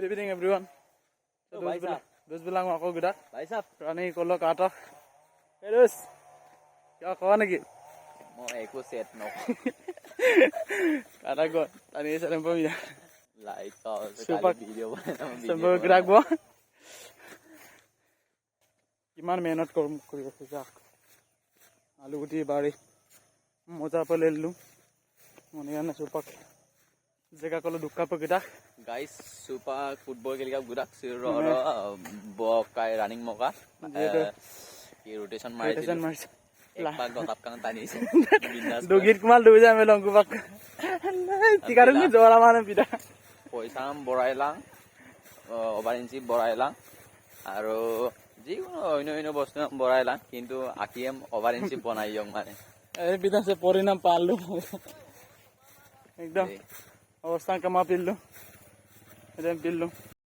evening everyone. So those bilang ako gudak. भाई साहब Rani kolok atak. Hey Luz. Kya kawan lagi? mau ikut set no Kata ko tani sa lempo niya. like kau Super. sekali video Sambo gudak bo. কিমান মেহনত কৰি আছে যাক আলু গুটি বাড়ি মজা পালে ললো মনে গানে সুপাক জেগা কলো দুক্কা পকিটা guys super football kelia gudak siro bokai running moka ki rotation mari rotation march ekpak gotap kang tani bindas dogit kumal do ja melongku bak tikarun ni jora mane pida পইচাম বড়াইলাং ওভারেঞ্চি বড়াইলাং আৰু যিকোনো অন্য অন্য বস্তু বড়াইলাং কিন্তু আকিএম ওভারেঞ্চি বনাই যং মানে এই বিদাসে পরিণাম পাললো একদম অবস্থা কামা পিললো এদম পিললো